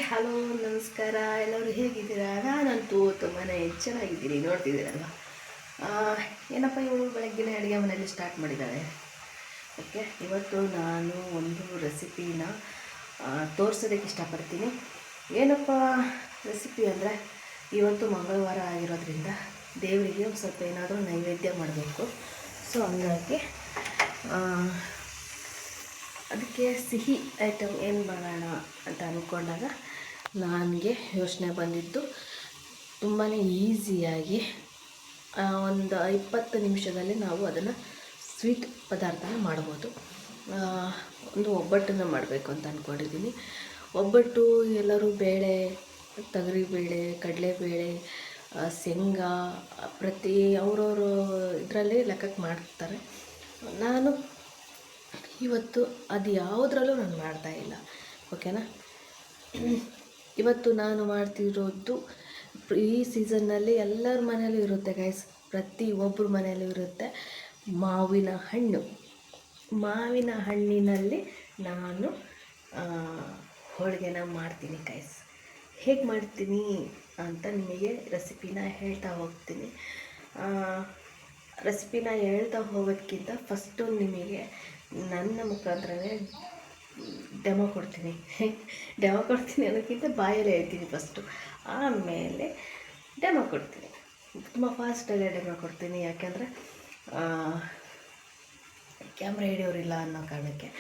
Hello, ನಮಸ್ಕಾರ. ಎಲ್ಲರೂ ಹೇಗಿದ್ದೀರಾ? ನಾನಂತೂ ತುಂಬಾ ಚೆನ್ನಾಗಿದ್ದೀನಿ. ನೋಡ್ತಿದ್ದೀರಲ್ವ, ಏನಪ್ಪ ಇವಳು ಬೆಳಗ್ಗಿನ ಅಡುಗೆ ಮನೆಯಲ್ಲಿ ಸ್ಟಾರ್ಟ್ ಮಾಡಿದ್ದಾಳೆ. ಓಕೆ, ಇವತ್ತು ನಾನು ಒಂದು ರೆಸಿಪಿನ ತೋರಿಸೋದಕ್ಕೆ ಇಷ್ಟಪಡ್ತೀನಿ. ಏನಪ್ಪ ರೆಸಿಪಿ ಅಂದರೆ, ಇವತ್ತು ಮಂಗಳವಾರ ಆಗಿರೋದ್ರಿಂದ ದೇವರಿಗೆ ಒಂದು ಸ್ವಲ್ಪ ಏನಾದರೂ ನೈವೇದ್ಯ ಮಾಡಬೇಕು. ಸೊ ಹಂಗಾಗಿ ಅದಕ್ಕೆ ಸಿಹಿ ಐಟಮ್ ಏನು ಮಾಡೋಣ ಅಂತ ಅಂದ್ಕೊಂಡಾಗ ನನಗೆ ಯೋಚನೆ ಬಂದಿದ್ದು ತುಂಬಾ ಈಸಿಯಾಗಿ ಒಂದು 20 ನಿಮಿಷದಲ್ಲಿ ನಾವು ಅದನ್ನು ಸ್ವೀಟ್ ಪದಾರ್ಥನ ಮಾಡ್ಬೋದು. ಒಂದು ಒಬ್ಬಟ್ಟನ್ನು ಮಾಡಬೇಕು ಅಂತ ಅಂದ್ಕೊಂಡಿದ್ದೀನಿ. ಒಬ್ಬಟ್ಟು ಎಲ್ಲರೂ ಬೇಳೆ, ತೊಗರಿಬೇಳೆ, ಕಡಲೆಬೇಳೆ, ಶೇಂಗಾ ಪ್ರತಿ ಅವರವರು ಇದರಲ್ಲಿ ಲೆಕ್ಕಕ್ಕೆ ಮಾಡ್ತಾರೆ. ನಾನು ಇವತ್ತು ಅದು ಯಾವುದ್ರಲ್ಲೂ ನಾನು ಮಾಡ್ತಾಯಿಲ್ಲ. ಓಕೆನಾ? ಇವತ್ತು ನಾನು ಮಾಡ್ತಿರೋದು ಈ ಸೀಸನ್ನಲ್ಲಿ ಎಲ್ಲರ ಮನೆಯಲ್ಲೂ ಇರುತ್ತೆ ಗೈಸ್, ಪ್ರತಿಯೊಬ್ಬರ ಮನೆಯಲ್ಲೂ ಇರುತ್ತೆ ಮಾವಿನ ಹಣ್ಣು. ಮಾವಿನ ಹಣ್ಣಿನಲ್ಲಿ ನಾನು ಹೋಳಿಗೆನ ಮಾಡ್ತೀನಿ ಗೈಸ್. ಹೇಗೆ ಮಾಡ್ತೀನಿ ಅಂತ ನಿಮಗೆ ರೆಸಿಪಿನ ಹೇಳ್ತಾ ಹೋಗ್ತೀನಿ. ರೆಸಿಪಿನ ಹೇಳ್ತಾ ಹೋಗೋದಕ್ಕಿಂತ ಫಸ್ಟು ನಿಮಗೆ ನನ್ನ ಮುಖಾಂತರನೇ ಡೆಮೋ ಕೊಡ್ತೀನಿ ಅನ್ನೋಕ್ಕಿಂತ ಬಾಯಲ್ಲೇ ಹೇಳ್ತೀನಿ ಫಸ್ಟು, ಆಮೇಲೆ ಡೆಮೋ ಕೊಡ್ತೀನಿ. ತುಂಬ ಫಾಸ್ಟಲ್ಲೇ ಡೆಮೋ ಕೊಡ್ತೀನಿ, ಯಾಕೆಂದರೆ ಕ್ಯಾಮ್ರಾ ಹಿಡಿಯೋರಿಲ್ಲ ಅನ್ನೋ ಕಾರಣಕ್ಕೆ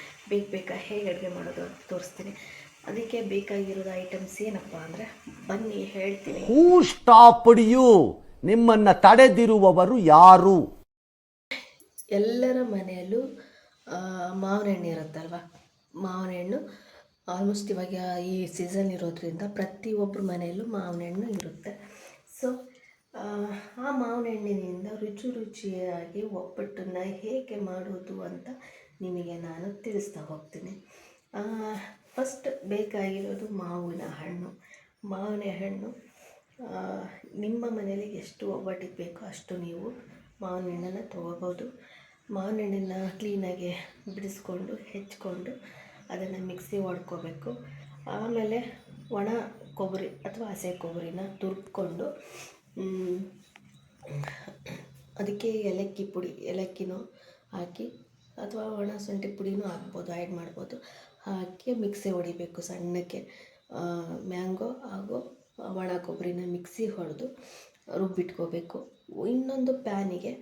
ಬೇಕಾ ಹೇಗೆ ಅಡುಗೆ ಮಾಡೋದು ಅಂತ ತೋರಿಸ್ತೀನಿ. ಅದಕ್ಕೆ ಬೇಕಾಗಿರೋದು ಐಟಮ್ಸ್ ಏನಪ್ಪ ಅಂದರೆ ಬನ್ನಿ ಹೇಳ್ತೀನಿ. ಹೂ ಸ್ಟಾಪ್ಡ್ ಯು? ನಿಮ್ಮನ್ನು ತಡೆದಿರುವವರು ಯಾರು? ಎಲ್ಲರ ಮನೆಯಲ್ಲೂ ಮಾವಿನ ಹಣ್ಣು ಇರುತ್ತಲ್ವ. ಮಾವಿನ ಹಣ್ಣು ಆಲ್ಮೋಸ್ಟ್ ಇವಾಗ ಈ ಸೀಸನ್ ಇರೋದ್ರಿಂದ ಪ್ರತಿಯೊಬ್ಬರ ಮನೆಯಲ್ಲೂ ಮಾವಿನ ಹಣ್ಣು ಇರುತ್ತೆ. ಸೊ ಆ ಮಾವಿನ ಹಣ್ಣಿನಿಂದ ರುಚಿಯಾಗಿ ಒಬ್ಬಟ್ಟನ್ನು ಹೇಗೆ ಮಾಡೋದು ಅಂತ ನಿಮಗೆ ನಾನು ತಿಳಿಸ್ತಾ ಹೋಗ್ತೀನಿ. ಫಸ್ಟ್ ಬೇಕಾಗಿರೋದು ಮಾವಿನ ಹಣ್ಣು. ಮಾವಿನ ಹಣ್ಣು ನಿಮ್ಮ ಮನೇಲಿ ಎಷ್ಟು ಒಬ್ಬಟ್ಟಿಗೆ ಬೇಕೋ ಅಷ್ಟು ನೀವು ಮಾವಿನ ಹಣ್ಣನ್ನು ತೊಗೋಬೋದು. ಮಾವಿನ ಹಣ್ಣನ್ನು ಕ್ಲೀನಾಗಿ ಬಿಡಿಸ್ಕೊಂಡು ಹೆಚ್ಕೊಂಡು ಅದನ್ನು ಮಿಕ್ಸಿ ಹೊಡ್ಕೋಬೇಕು. ಆಮೇಲೆ ಒಣ ಕೊಬ್ಬರಿ ಅಥವಾ ಹಸಿ ಕೊಬ್ಬರಿನ ತುರ್ಕೊಂಡು ಅದಕ್ಕೆ ಏಲಕ್ಕಿನೂ ಹಾಕಿ ಅಥವಾ ಒಣ ಶುಂಠಿ ಪುಡಿನೂ ಹಾಕ್ಬೋದು, ಆ್ಯಡ್ ಮಾಡ್ಬೋದು. ಹಾಕಿ ಮಿಕ್ಸಿ ಹೊಡಿಬೇಕು ಸಣ್ಣಕ್ಕೆ. ಮ್ಯಾಂಗೋ ಹಾಗೂ ಒಣ ಕೊಬ್ಬರಿನ ಮಿಕ್ಸಿ ಹೊಡೆದು ರುಬ್ಬಿಟ್ಕೋಬೇಕು. ಇನ್ನೊಂದು ಪ್ಯಾನಿಗೆ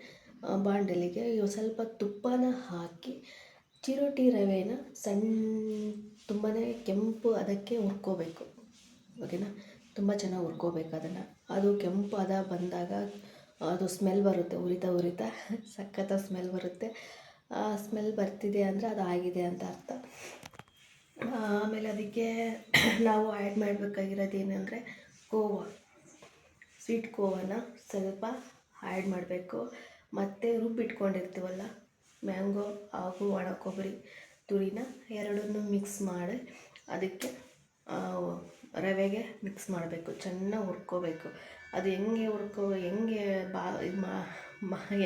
ಬಾಣಲೆಗೆ ಸ್ವಲ್ಪ ತುಪ್ಪನ ಹಾಕಿ ಚಿರೋಟಿ ರವೆನ ತುಂಬಾ ಕೆಂಪು ಅದಕ್ಕೆ ಹುರ್ಕೋಬೇಕು. ಓಕೆನಾ? ತುಂಬ ಚೆನ್ನಾಗಿ ಹುರ್ಕೋಬೇಕು ಅದನ್ನು. ಅದು ಕೆಂಪು ಹದ ಬಂದಾಗ ಅದು ಸ್ಮೆಲ್ ಬರುತ್ತೆ, ಉರಿತಾ ಸಖತ್ತ ಸ್ಮೆಲ್ ಬರುತ್ತೆ. ಆ ಸ್ಮೆಲ್ ಬರ್ತಿದೆ ಅಂದರೆ ಅದು ಆಗಿದೆ ಅಂತ ಅರ್ಥ. ಆಮೇಲೆ ಅದಕ್ಕೆ ನಾವು ಆ್ಯಡ್ ಮಾಡಬೇಕಾಗಿರೋದು ಏನಂದರೆ ಕೋವಾ, ಸ್ವೀಟ್ ಕೋವಾನ ಸ್ವಲ್ಪ ಆ್ಯಡ್ ಮಾಡಬೇಕು. ಮತ್ತು ರುಬ್ಬಿಟ್ಕೊಂಡಿರ್ತೀವಲ್ಲ ಮ್ಯಾಂಗೋ ಹಾಗೂ ಒಣ ಕೊಬ್ಬರಿ ತುರಿನ ಎರಡನ್ನೂ ಮಿಕ್ಸ್ ಮಾಡಿ ಅದಕ್ಕೆ ರವೆಗೆ ಮಿಕ್ಸ್ ಮಾಡಬೇಕು, ಚೆನ್ನಾಗಿ ಹುರ್ಕೋಬೇಕು. ಅದು ಹೆಂಗೆ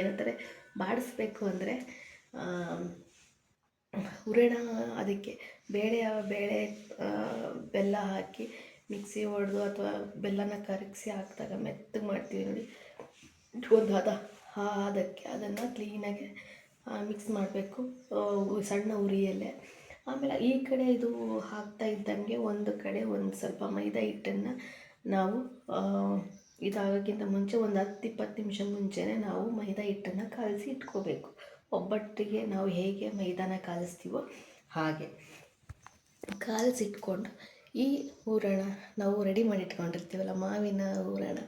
ಏನಂತಾರೆ ಬಾಡಿಸ್ಬೇಕು ಅಂದರೆ ಹೂರಣ ಅದಕ್ಕೆ ಬೇಳೆ ಬೆಲ್ಲ ಹಾಕಿ ಮಿಕ್ಸಿ ಹೊಡೆದು ಅಥವಾ ಬೆಲ್ಲನ ಕರಗಿಸಿ ಹಾಕಿದಾಗ ಮೆತ್ತಗೆ ಮಾಡ್ತೀವಿ ನೋಡಿ, ಒಂದು ಅದಕ್ಕೆ ಅದನ್ನು ಕ್ಲೀನಾಗಿ ಮಿಕ್ಸ್ ಮಾಡಬೇಕು ಸಣ್ಣ ಉರಿಯಲ್ಲೇ. ಆಮೇಲೆ ಈ ಕಡೆ ಇದು ಹಾಕ್ತಾ ಇದ್ದಂಗೆ ಒಂದು ಕಡೆ ಒಂದು ಸ್ವಲ್ಪ ಮೈದಾ ಹಿಟ್ಟನ್ನು ನಾವು ಇದಾಗೋಕ್ಕಿಂತ ಮುಂಚೆ ಒಂದು 10-20 ನಿಮಿಷ ಮುಂಚೆನೇ ನಾವು ಮೈದಾ ಹಿಟ್ಟನ್ನು ಕಲಸಿ ಇಟ್ಕೋಬೇಕು. ಒಬ್ಬಟ್ಟಿಗೆ ನಾವು ಹೇಗೆ ಮೈದಾನ ಕಾಲಿಸ್ತೀವೋ ಹಾಗೆ ಕಾಲಿಸಿಟ್ಕೊಂಡು ಈ ಹೂರಣ ನಾವು ರೆಡಿ ಮಾಡಿ ಇಟ್ಕೊಂಡಿರ್ತೀವಲ್ಲ ಮಾವಿನ ಹೂರಣ,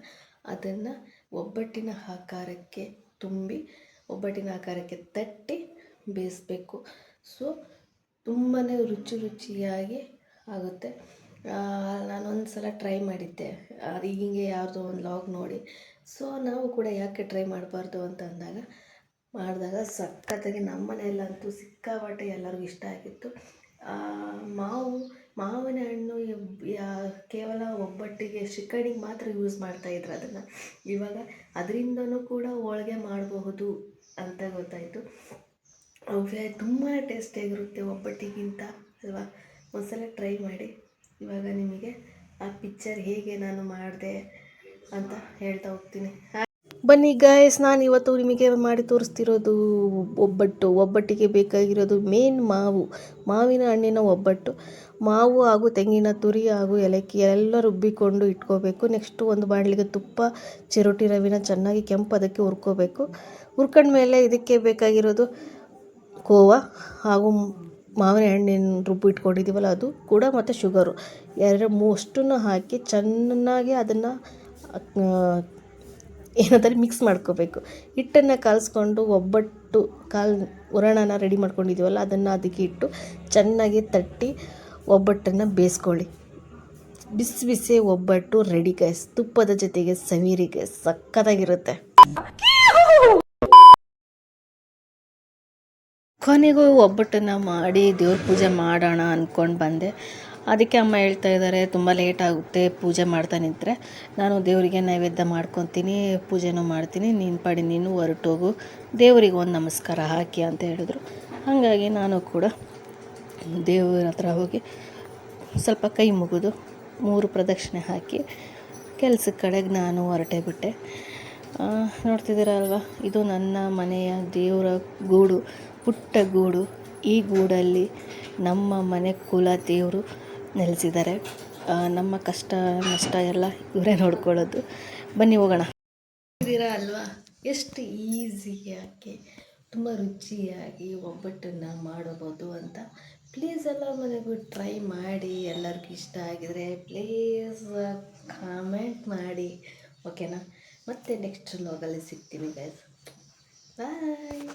ಅದನ್ನು ಒಬ್ಬಟ್ಟಿನ ಆಕಾರಕ್ಕೆ ತುಂಬಿ ಒಬ್ಬಟ್ಟಿನ ಆಕಾರಕ್ಕೆ ತಟ್ಟಿ ಬೇಯಿಸಬೇಕು. ಸೊ ತುಂಬಾ ರುಚಿಯಾಗಿ ಆಗುತ್ತೆ. ನಾನೊಂದು ಸಲ ಟ್ರೈ ಮಾಡಿದ್ದೆ, ಅದು ಹೀಗೆ ಯಾವುದೋ ಒಂದು ಲಾಗ್ ನೋಡಿ. ಸೊ ನಾವು ಕೂಡ ಯಾಕೆ ಟ್ರೈ ಮಾಡಬಾರ್ದು ಅಂತ ಅಂದಾಗ ಮಾಡಿದಾಗ ಸಖತ್ತಾಗಿ ನಮ್ಮ ಮನೆಯಲ್ಲಂತೂ ಸಿಕ್ಕಾಪಟ್ಟೆ ಎಲ್ಲರಿಗೂ ಇಷ್ಟ ಆಗಿತ್ತು. ಮಾವಿನ ಹಣ್ಣು ಕೇವಲ ಒಬ್ಬಟ್ಟಿಗೆ ಶ್ರೀಕರಣಿಗೆ ಮಾತ್ರ ಯೂಸ್ ಮಾಡ್ತಾಯಿದ್ರು ಅದನ್ನು. ಇವಾಗ ಅದರಿಂದನೂ ಕೂಡ ಹೋಳಿಗೆ ಮಾಡಬಹುದು ಅಂತ ಗೊತ್ತಾಯಿತು. ತುಂಬಾ ಟೇಸ್ಟಿಯಾಗಿರುತ್ತೆ ಒಬ್ಬಟ್ಟಿಗಿಂತ ಅಲ್ವಾ. ಒಂದ್ಸಲ ಟ್ರೈ ಮಾಡಿ. ಇವಾಗ ನಿಮಗೆ ಆ ಪಿಕ್ಚರ್ ಹೇಗೆ ನಾನು ಮಾಡಿದೆ ಅಂತ ಹೇಳ್ತಾ ಹೋಗ್ತೀನಿ. ಬನ್ನಿ ಗಾಯ್ಸ್, ನಾನು ಇವತ್ತು ನಿಮಗೆ ಮಾಡಿ ತೋರಿಸ್ತಿರೋದು ಒಬ್ಬಟ್ಟಿಗೆ ಬೇಕಾಗಿರೋದು ಮೇನ್ ಮಾವಿನ ಹಣ್ಣಿನ ಒಬ್ಬಟ್ಟು. ಮಾವು ಹಾಗೂ ತೆಂಗಿನ ತುರಿ ಹಾಗೂ ಏಲಕ್ಕಿ ಎಲ್ಲ ರುಬ್ಬಿಕೊಂಡು ಇಟ್ಕೋಬೇಕು. ನೆಕ್ಸ್ಟು ಒಂದು ಬಾಣಲಿಗೆ ತುಪ್ಪ, ಚಿರೋಟಿ ರವಿನ ಚೆನ್ನಾಗಿ ಕೆಂಪದಕ್ಕೆ ಹುರ್ಕೋಬೇಕು. ಹುರ್ಕೊಂಡ್ಮೇಲೆ ಇದಕ್ಕೆ ಬೇಕಾಗಿರೋದು ಕೋವಾ ಹಾಗೂ ಮಾವಿನ ಹಣ್ಣಿನ ರುಬ್ಬಿ ಇಟ್ಕೊಂಡಿದ್ದೀವಲ್ಲ ಅದು ಕೂಡ, ಮತ್ತು ಶುಗರು ಅಷ್ಟನ್ನು ಹಾಕಿ ಚೆನ್ನಾಗಿ ಅದನ್ನು ಏನಂತಾರೆ ಮಿಕ್ಸ್ ಮಾಡ್ಕೋಬೇಕು. ಹಿಟ್ಟನ್ನು ಕಲಿಸ್ಕೊಂಡು ಒಬ್ಬಟ್ಟು ಹೂರಣನ ರೆಡಿ ಮಾಡ್ಕೊಂಡಿದ್ದೀವಲ್ಲ ಅದನ್ನು ಅದಕ್ಕೆ ಇಟ್ಟು ಚೆನ್ನಾಗಿ ತಟ್ಟಿ ಒಬ್ಬಟ್ಟನ್ನು ಬೇಯಿಸ್ಕೊಳ್ಳಿ. ಬಿಸಿ ಬಿಸಿ ಒಬ್ಬಟ್ಟು ರೆಡಿ ಗೈಸ್. ತುಪ್ಪದ ಜೊತೆಗೆ ಸವಿರಿಗೆ ಸಕ್ಕತ್ತಾಗಿರುತ್ತೆ. ಕೊನೆಗೂ ಒಬ್ಬಟ್ಟನ್ನು ಮಾಡಿ ದೇವ್ರ ಪೂಜೆ ಮಾಡೋಣ ಅಂದ್ಕೊಂಡು ಬಂದೆ. ಅದಕ್ಕೆ ಅಮ್ಮ ಹೇಳ್ತಾ ಇದ್ದಾರೆ ತುಂಬ ಲೇಟ್ ಆಗುತ್ತೆ ಪೂಜೆ ಮಾಡ್ತಾ ನಿಂತರೆ, ನಾನು ದೇವರಿಗೆ ನೈವೇದ್ಯ ಮಾಡ್ಕೊತೀನಿ, ಪೂಜೆನೂ ಮಾಡ್ತೀನಿ, ನೀನು ಪಾಡಿ ನೀನು ಹೊರಟೋಗು, ದೇವರಿಗೆ ಒಂದು ನಮಸ್ಕಾರ ಹಾಕಿ ಅಂತ ಹೇಳಿದ್ರು. ಹಾಗಾಗಿ ನಾನು ಕೂಡ ದೇವರ ಹತ್ರ ಹೋಗಿ ಸ್ವಲ್ಪ ಕೈ ಮುಗಿದು 3 ಪ್ರದಕ್ಷಿಣೆ ಹಾಕಿ ಕೆಲಸದ ಕಡೆಗೆ ನಾನು ಹೊರಟೇ ಬಿಟ್ಟೆ. ನೋಡ್ತಿದ್ದೀರಲ್ವ, ಇದು ನನ್ನ ಮನೆಯ ದೇವರ ಗೂಡು, ಪುಟ್ಟ ಗೂಡು. ಈ ಗೂಡಲ್ಲಿ ನಮ್ಮ ಮನೆ ಕುಲ ದೇವರು ನೆಲೆಸಿದ್ದಾರೆ. ನಮ್ಮ ಕಷ್ಟ ನಷ್ಟ ಎಲ್ಲ ಇವರೇ ನೋಡ್ಕೊಳ್ಳೋದು. ಬನ್ನಿ ಹೋಗೋಣ. ಇದ್ದೀರಾ ಅಲ್ವಾ, ಎಷ್ಟು ಈಸಿಯಾಗಿ ತುಂಬ ರುಚಿಯಾಗಿ ಒಬ್ಬಟ್ಟನ್ನು ಮಾಡಬಹುದು ಅಂತ. ಪ್ಲೀಸ್ ಎಲ್ಲ ಮನೆಗೂ ಟ್ರೈ ಮಾಡಿ. ಎಲ್ಲರಿಗೂ ಇಷ್ಟ ಆಗಿದರೆ ಪ್ಲೀಸ್ ಕಾಮೆಂಟ್ ಮಾಡಿ, ಓಕೆನಾ? ಮತ್ತೆ ನೆಕ್ಸ್ಟ್ ವ್ಲಾಗಲ್ಲಿ ಸಿಗ್ತೀನಿ ಗೈಸ್. ಬಾಯ್.